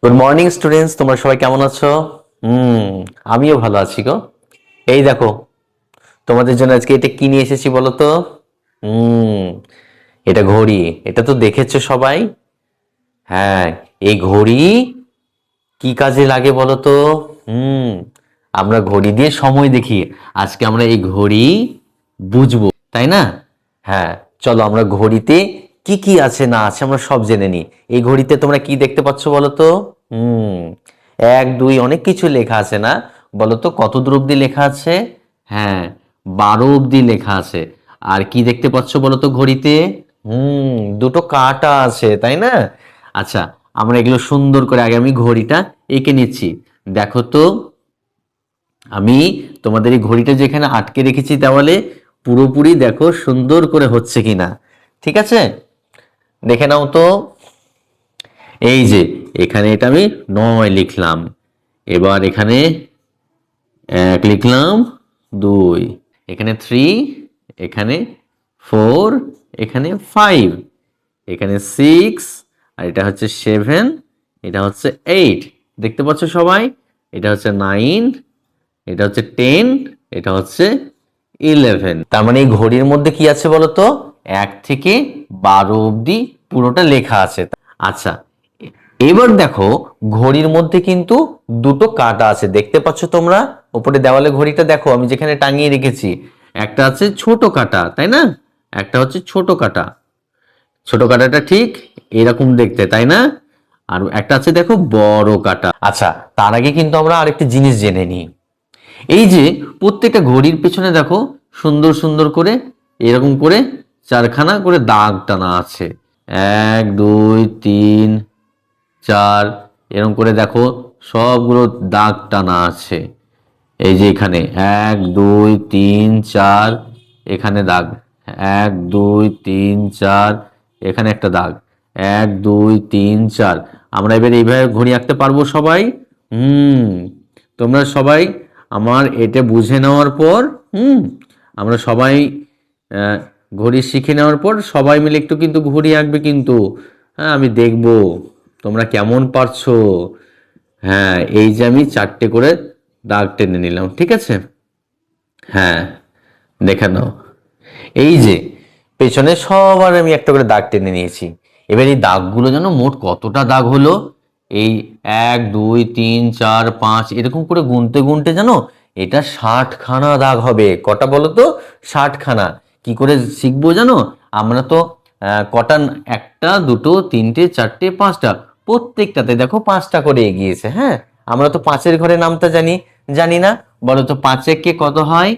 Good morning students, তোমরা সবাই কেমন আছো? আমিও ভালো আছি গো। এই দেখো, তোমাদের জন্য আজকে এটা কি নিয়ে এসেছি বলো তো? হুম এটা ঘড়ি। এটা তো দেখেছো সবাই। হ্যাঁ, এই ঘড়ি কি কাজে লাগে বলো তো? হুম আমরা ঘড়ি দিয়ে সময় দেখি। আজকে আমরা এই ঘড়ি বুঝবো, তাই না? হ্যাঁ, চলো আমরা ঘড়িতে কি কি আছে না আছে আমরা সব জেনে নিই। এই ঘড়িতে তোমরা কি দেখতে পাচ্ছ বলো তো? হুম এক দুই অনেক কিছু লেখা আছে না? বলো তো কত দূর অব্দি লেখা আছে? হ্যাঁ, 12 অব্দি লেখা আছে। আর কি দেখতে পাচ্ছ বলো তো ঘড়িতে? দুটো কাঁটা আছে, তাই না? আচ্ছা, আমরা এগুলো সুন্দর করে আগে আমি ঘড়িটা এঁকে নিচ্ছি। দেখো তো, আমি তোমাদের এই ঘড়িটা যেখানে আটকে রেখেছি দেওয়ালে, পুরোপুরি দেখো সুন্দর করে হচ্ছে কিনা। ঠিক আছে, দেখে নাও তো। এই যে এখানে এটা আমি 9 লিখলাম। এবার এখানে 1 লিখলাম, 2, এখানে 3, এখানে 4, এখানে 5, এখানে 6, আর এটা হচ্ছে 7, এটা হচ্ছে 8। দেখতে পাচ্ছ সবাই? এটা হচ্ছে 9, এটা হচ্ছে 10, এটা হচ্ছে 11। তার মানে এই ঘড়ির মধ্যে কি আছে বলতো? 1 থেকে 12 অব্দি পুরোটা লেখা আছে। আচ্ছা, এবার দেখো, ঘড়ির মধ্যে কিন্তু দুটো কাঁটা আছে, দেখতে পাচ্ছ তোমরা? উপরে দেওয়ালে ঘড়িটা দেখো, আমি যেখানে টাঙিয়ে রেখেছি। একটা আছে ছোট কাঁটা, তাই না? একটা হচ্ছে ছোট কাঁটা। ছোট কাঁটাটা ঠিক এরকম দেখতে, তাই না? আর একটা আছে দেখো বড় কাঁটা। আচ্ছা, তার আগে কিন্তু আমরা আরেকটা জিনিস জেনে নিই। এই যে প্রত্যেকটা ঘড়ির পেছনে দেখো সুন্দর সুন্দর করে এরকম করে 4খানা করে দাগ টানা আছে। 1 2 3 4, এরকম করে দেখো সবগুলো দাগ টানা আছে। এই যে এখানে 1 2 3 4, এখানে দাগ 1 2 3 4, এখানে একটা দাগ 1 2 3 4। আমরা এবার এইভাবে ঘড়ি আঁকতে পারবো সবাই? তোমরা সবাই আমার এটা বুঝে নেওয়ার পর, আমরা সবাই ঘড়ি শিখে নেওয়ার পর সবাই মিলে একটু কিন্তু ঘড়ি আঁকবে কিন্তু। হ্যাঁ, আমি দেখবো তোমরা কেমন পারছো। হ্যাঁ, এই যে আমি 4টে করে দাগ টেনে নিলাম, ঠিক আছে? হ্যাঁ, দেখে নাও। এই যে পেছনে সবার আমি একটা করে দাগ টেনে নিয়েছি। এবার এই দাগগুলো জানো মোট কতটা দাগ হলো? এই 1 2 3 4 5 এরকম করে গুনতে গুনতে জানো এটা 60খানা দাগ হবে। কটা বলো তো? 60খানা। কি করে শিখবো জানো? আমরা তো কটা, একটা দুটো তিনটে চারটে পাঁচটা, প্রত্যেকটাতে দেখো 5টা করে এগিয়েছে। হ্যাঁ, আমরা তো 5-এর ঘরে নামটা জানি, জানি না? বলো তো 5 কে কত হয়?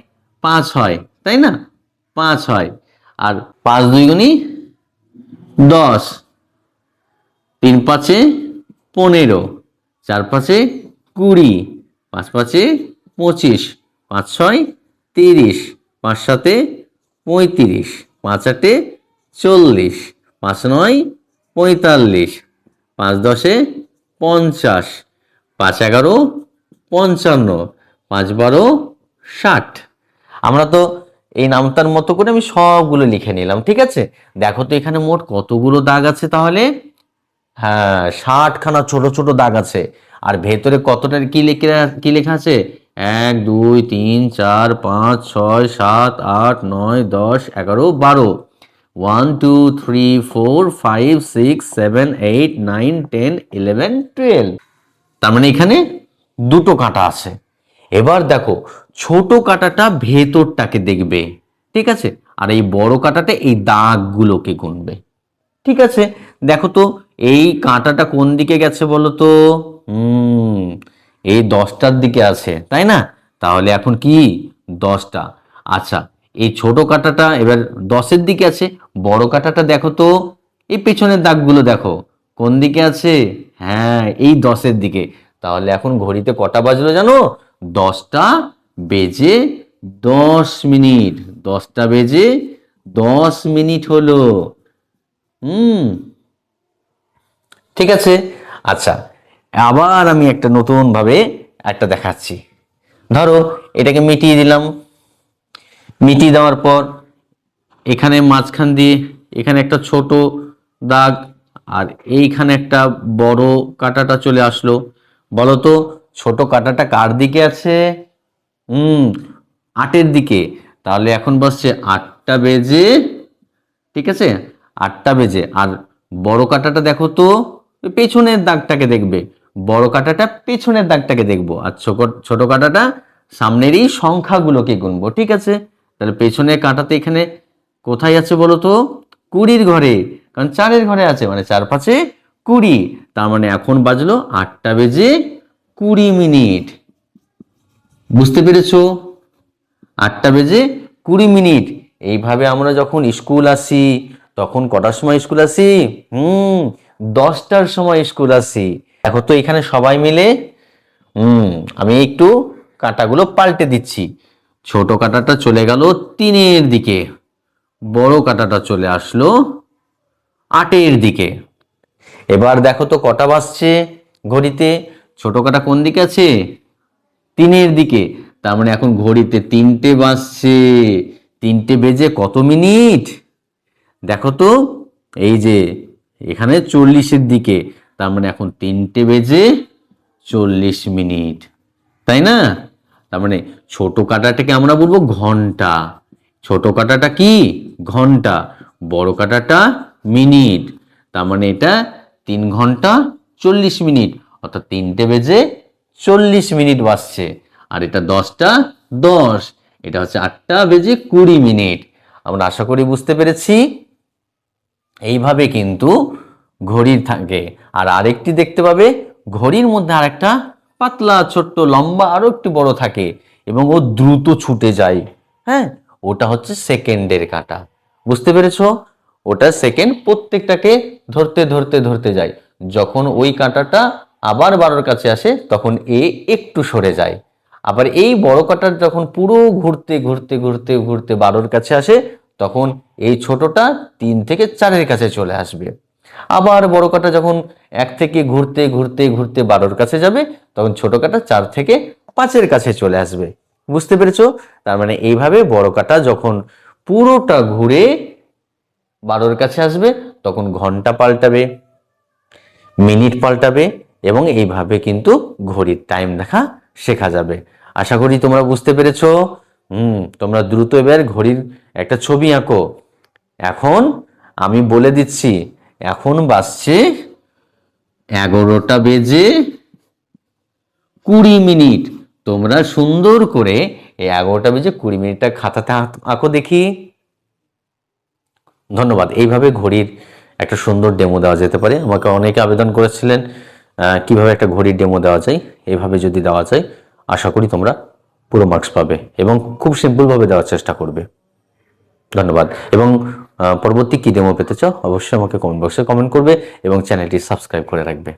5 হয়, তাই না? 5 হয়। আর 5 2 গুণি 10, 3 5-এ 15, 4 5-এ 20, 5 5-এ 25, 5 6 30, 5 7-এ 35, 5 8-এ 40, 5 9 45, 5 10-এ 50, 5 11 55, 5 12 60। আমরা তো এই নামতার মতো করে আমি সবগুলো লিখে নিলাম, ঠিক আছে? দেখো তো এখানে মোট কতগুলো দাগ আছে তাহলে? হ্যাঁ, 60খানা ছোট ছোট দাগ আছে। আর ভেতরে কতটা কি লেখা আছে? 1 2 3 4 5 6 7 8 9 10 11 12, 1 2 3 4 5 6 7 8 9 10 11 12। তার মানে এখানে দুটো কাঁটা আছে। এবার দেখো, ছোট কাঁটাটা ভেতরটাকে দেখবে, ঠিক আছে? আর এই বড় কাঁটাটা এই দাগগুলোকে গুনবে, ঠিক আছে? দেখো তো, এই কাঁটাটা কোন দিকে গেছে বলো তো? এই 10টার দিকে আছে, তাই না? তাহলে এখন কি 10টা। আচ্ছা, এই ছোট কাঁটাটা এবার 10-এর দিকে আছে। বড় কাঁটাটা দেখো তো, এই পেছনের দাগগুলো দেখো কোন দিকে আছে? হ্যাঁ, এই 10-এর দিকে। তাহলে এখন ঘড়িতে কটা বাজলো জানো? 10টা বেজে 10 মিনিট। 10টা বেজে 10 মিনিট হলো। হুম ঠিক আছে। আচ্ছা, আবার আমি একটা নতুন ভাবে একটা দেখাচ্ছি। ধরো এটাকে মিটিয়ে দিলাম। মিটিয়ে দেওয়ার পর এখানে মাঝখান দিয়ে এখানে একটা ছোট দাগ আর এইখানে একটা বড় কাঁটাটা চলে আসলো। বলো তো ছোট কাঁটাটা কার দিকে আছে? 8-এর দিকে। তাহলে এখন বসছে 8টা বেজে, ঠিক আছে, 8টা বেজে। আর বড় কাঁটাটা দেখো তো, পেছনের দাগটাকে দেখবে, বড় কাঁটাটা পেছনের দাগটাকে দেখবো, আর ছোট কাঁটাটা সামনের এই সংখ্যাগুলোকে গুনবো, ঠিক আছে। তাহলে পেছনের কাঁটাতে এখানে কোথায় আছে বলো তো? 20-র ঘরে, কারণ 4-এর ঘরে আছে, মানে 4-5-এ 20। তার মানে এখন বাজলো 8টা বেজে 20 মিনিট। বুঝতে পেরেছো? 8টা বেজে 20 মিনিট। এইভাবে আমরা যখন স্কুল আসি তখন কটার সময় স্কুল আসি? 10টার সময় স্কুল আসি। দেখো তো এখানে সবাই মিলে, আমি একটু কাঁটাগুলো পাল্টে দিচ্ছি। ছোট কাঁটাটা চলে গেল 3-এর দিকে, বড় কাঁটাটা চলে আসলো 8-এর দিকে। এবার দেখো তো কটা বাজছে ঘড়িতে? ছোট কাঁটা কোন দিকে আছে? 3-এর দিকে। তার মানে এখন ঘড়িতে 3টে বাজছে। 3টে বেজে কত মিনিট? দেখো তো, এই যে এখানে 40-এর দিকে। তার মানে এখন 3টে বেজে 40 মিনিট, তাই না? তার মানে ছোট কাঁটাটাকে আমরা বলবো ঘন্টা। ছোট কাঁটাটা কি? ঘন্টা। বড় কাঁটাটা মিনিট। তার মানে এটা 3 ঘন্টা 40 মিনিট, অর্থাৎ 3টে বেজে 40 মিনিট বাজছে। আর এটা 10টা 10, এটা হচ্ছে 8টা বেজে 20 মিনিট। আমরা আশা করি বুঝতে পেরেছি। এইভাবে কিন্তু ঘড়ির থাকে। আর আরেকটি দেখতে পাবে, ঘড়ির মধ্যে আরেকটা পাতলা ছোট্ট লম্বা আরো একটু বড় থাকে, এবং ও দ্রুত ছুটে যায়। হ্যাঁ, ওটা হচ্ছে সেকেন্ডের কাঁটা। বুঝতে পেরেছো? ওটা সেকেন্ড, প্রত্যেকটাকে ধরতে ধরতে ধরতে যায়। যখন ওই কাঁটাটা আবার 12-র কাছে আসে তখন এ একটু সরে যায়। আবার এই বড় কাঁটার যখন পুরো ঘুরতে ঘুরতে ঘুরতে ঘুরতে 12-র কাছে আসে তখন এই ছোটটা 3 থেকে 4-এর কাছে চলে আসবে। আবার বড় কাঁটা যখন 1 থেকে ঘুরতে ঘুরতে ঘুরতে 12-র কাছে যাবে তখন ছোট কাঁটা 4 থেকে 5-এর কাছে চলে আসবে। বুঝতে পেরেছো? তার মানে এইভাবে বড় কাঁটা যখন পুরোটা ঘুরে 12-র কাছে আসবে তখন ঘন্টা পাল্টাবে, মিনিট পাল্টাবে, এবং এইভাবে কিন্তু ঘড়ির টাইম দেখা শেখা যাবে। আশা করি তোমরা বুঝতে পেরেছো। তোমরা দ্রুত এবার ঘড়ির একটা ছবি আঁকো। এখন আমি বলে দিচ্ছি, এখন বাজছে 11টা বেজে 20 মিনিট। তোমরা সুন্দর করে এই 11টা বেজে 20 মিনিটটা খাতাতে আঁকো দেখি। ধন্যবাদ। এইভাবে ঘড়ির একটা সুন্দর ডেমো দেওয়া যেতে পারে। আমাকে অনেকে আবেদন করেছিলেন কিভাবে একটা ঘড়ির ডেমো দেওয়া যায়। এইভাবে যদি দেওয়া যায় আশা করি তোমরা পুরো মার্কস পাবে, এবং খুব সিম্পলভাবে দেওয়ার চেষ্টা করবে। ধন্যবাদ। এবং পরবর্তী কি ডেমো পেতে চাও অবশ্যই আমাকে কমেন্ট বক্সে কমেন্ট করবে, এবং চ্যানেলটি সাবস্ক্রাইব করে রাখবে।